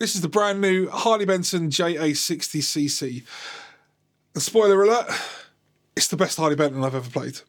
This is the brand new Harley Benton JA-60CC. And spoiler alert, it's the best Harley Benton I've ever played.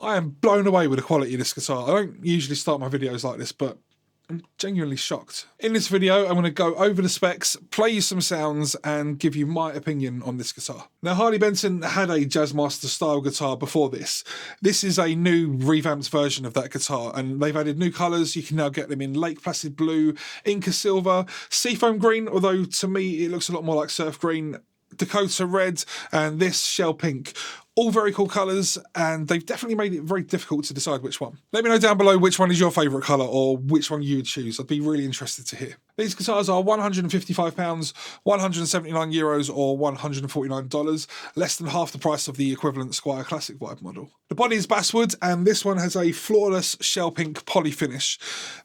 I am blown away with the quality of this guitar. I don't usually start my videos like this, but I'm genuinely shocked. In this video, I'm going to go over the specs, play you some sounds, and give you my opinion on this guitar. Now, Harley Benton had a Jazzmaster style guitar before this. This is a new revamped version of that guitar, and they've added new colours. You can now get them in Lake Placid Blue, Inca Silver, Seafoam Green, although to me it looks a lot more like Surf Green, Dakota Red, and this Shell Pink. All very cool colours, and they've definitely made it very difficult to decide which one. Let me know down below which one is your favourite colour or which one you would choose. I'd be really interested to hear. These guitars are £155, €179 or $149, less than half the price of the equivalent Squire Classic Vibe model. The body is basswood, and this one has a flawless shell pink poly finish.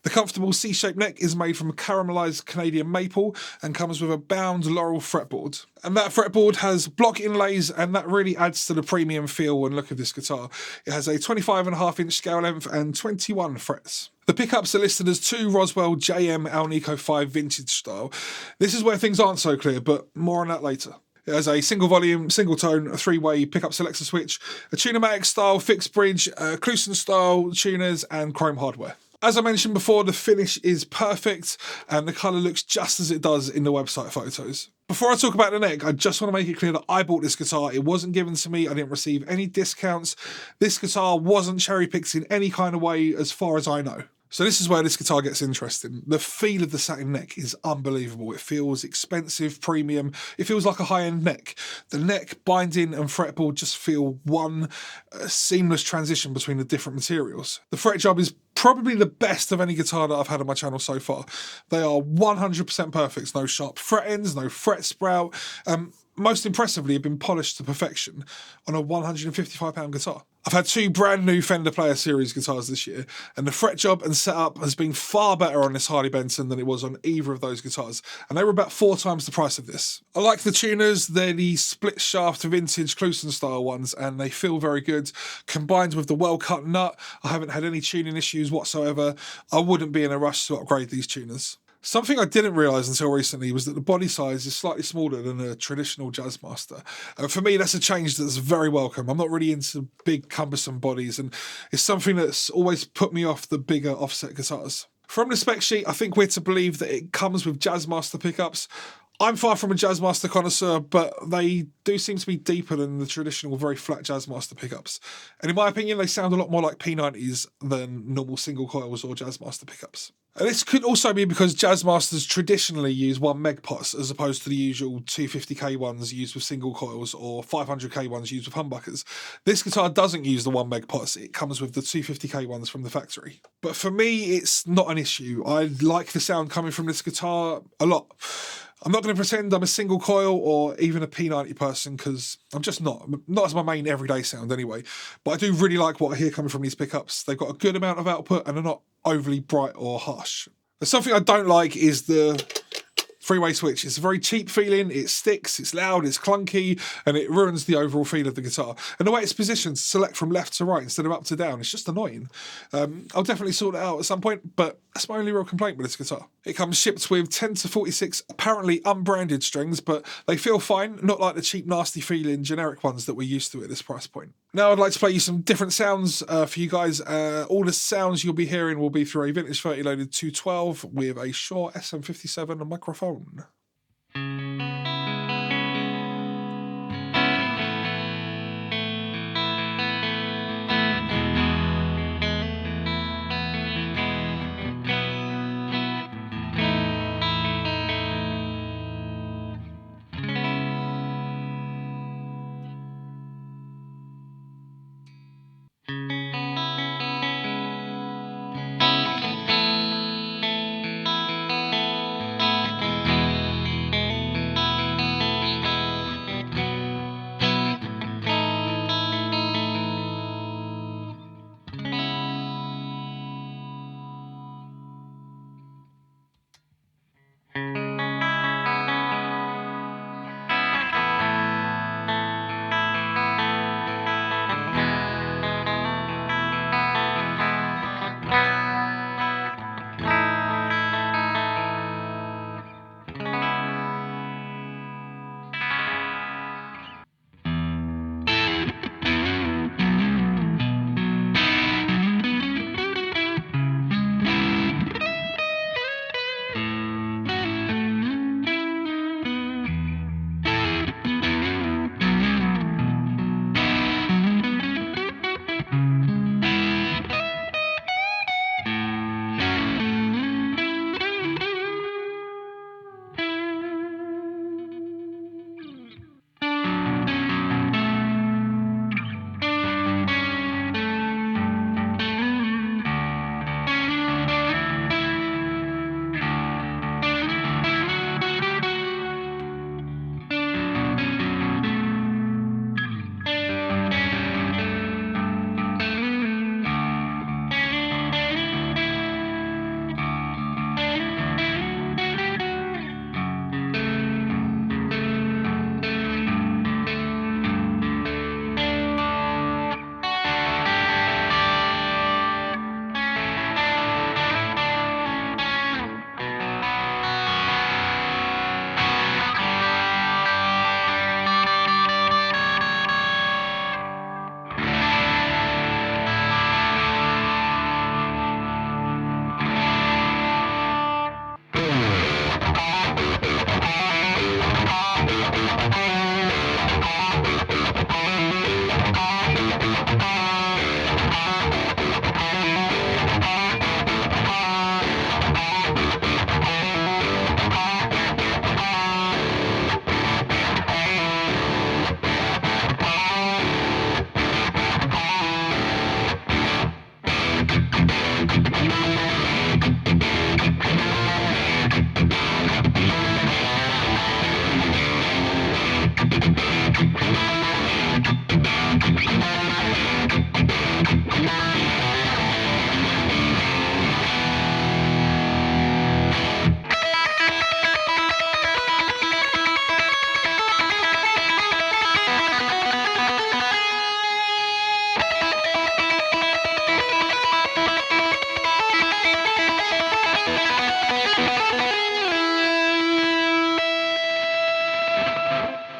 The comfortable C-shaped neck is made from caramelised Canadian maple and comes with a bound laurel fretboard. And that fretboard has block inlays, and that really adds to the premium feel and look of this guitar. It has a 25.5-inch scale length and 21 frets. The pickups are listed as two Roswell JM Alnico 5 vintage style. This is where things aren't so clear, but more on that later. It has a single volume, single tone, a three-way pickup selector switch, a Tunematic style fixed bridge, Cluson style tuners, and chrome hardware. As I mentioned before, the finish is perfect and the colour looks just as it does in the website photos. Before I talk about the neck, I just want to make it clear that I bought this guitar. It wasn't given to me. I didn't receive any discounts. This guitar wasn't cherry-picked in any kind of way as far as I know. So this is where this guitar gets interesting. The feel of the satin neck is unbelievable. It feels expensive, premium. It feels like a high-end neck. The neck, binding and fretboard just feel one seamless transition between the different materials. The fret job is probably the best of any guitar that I've had on my channel so far. They are 100% perfect. No sharp fret ends, no fret sprout. Most impressively, have been polished to perfection on a £155 guitar. I've had two brand new Fender Player Series guitars this year, and the fret job and setup has been far better on this Harley Benton than it was on either of those guitars, and they were about 4 times the price of this. I like the tuners. They're the split shaft vintage Cluson style ones, and they feel very good. Combined with the well-cut nut, I haven't had any tuning issues whatsoever. I wouldn't be in a rush to upgrade these tuners. Something I didn't realise until recently was that the body size is slightly smaller than a traditional Jazzmaster. For me, that's a change that's very welcome. I'm not really into big, cumbersome bodies, and it's something that's always put me off the bigger offset guitars. From the spec sheet, I think we're to believe that it comes with Jazzmaster pickups. I'm far from a Jazzmaster connoisseur, but they do seem to be deeper than the traditional very flat Jazzmaster pickups. And in my opinion, they sound a lot more like P90s than normal single coils or Jazzmaster pickups. And this could also be because Jazzmasters traditionally use 1 meg pots as opposed to the usual 250k ones used with single coils or 500k ones used with humbuckers. This guitar doesn't use the 1 meg pots, it comes with the 250k ones from the factory. But for me, it's not an issue. I like the sound coming from this guitar a lot. I'm not going to pretend I'm a single coil or even a P90 person, because I'm just not as my main everyday sound anyway. But I do really like what I hear coming from these pickups. They've got a good amount of output and are not overly bright or harsh. There's something I don't like is the three-way switch. It's a very cheap feeling, it sticks, it's loud, it's clunky, and it ruins the overall feel of the guitar. And the way it's positioned to select from left to right instead of up to down, it's just annoying. I'll definitely sort it out at some point, but that's my only real complaint with this guitar. It comes shipped with 10 to 46 apparently unbranded strings, but they feel fine, not like the cheap, nasty feeling generic ones that we're used to at this price point. Now I'd like to play you some different sounds for you guys. All the sounds you'll be hearing will be through a vintage 30 loaded 212 with a Shure SM57 microphone.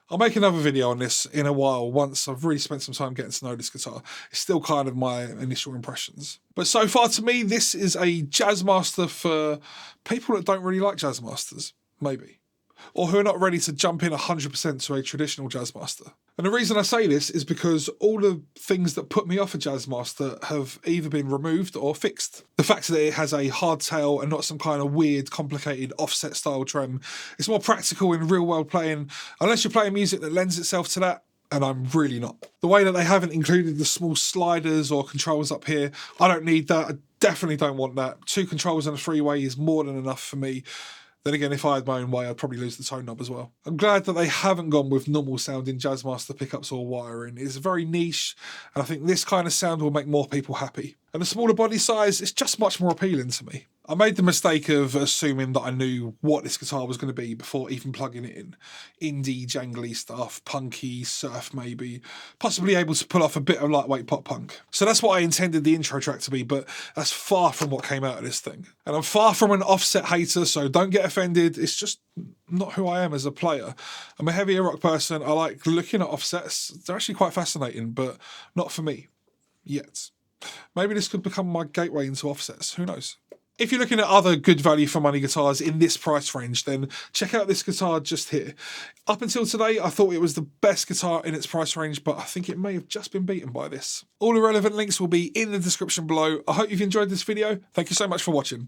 I'll make another video on this in a while once I've really spent some time getting to know this guitar. It's still kind of my initial impressions. But so far to me, this is a Jazzmaster for people that don't really like Jazzmasters, maybe. Or who are not ready to jump in 100% to a traditional Jazzmaster. And the reason I say this is because all the things that put me off a Jazzmaster have either been removed or fixed. The fact that it has a hardtail and not some kind of weird, complicated offset style trem. It's more practical in real world playing, unless you're playing music that lends itself to that, and I'm really not. The way that they haven't included the small sliders or controls up here, I don't need that. I definitely don't want that. 2 controls and a 3-way is more than enough for me. Then again, if I had my own way, I'd probably lose the tone knob as well. I'm glad that they haven't gone with normal sounding Jazzmaster pickups or wiring. It's very niche, and I think this kind of sound will make more people happy. And the smaller body size is just much more appealing to me. I made the mistake of assuming that I knew what this guitar was going to be before even plugging it in. Indie, jangly stuff, punky, surf maybe, possibly able to pull off a bit of lightweight pop punk. So that's what I intended the intro track to be, but that's far from what came out of this thing. And I'm far from an Offset hater, so don't get offended. It's just not who I am as a player. I'm a heavier rock person. I like looking at offsets. They're actually quite fascinating, but not for me yet. Maybe this could become my gateway into offsets. Who knows? If you're looking at other good value for money guitars in this price range, then check out this guitar just here. Up until today, I thought it was the best guitar in its price range, but I think it may have just been beaten by this. All the relevant links will be in the description below. I hope you've enjoyed this video. Thank you so much for watching.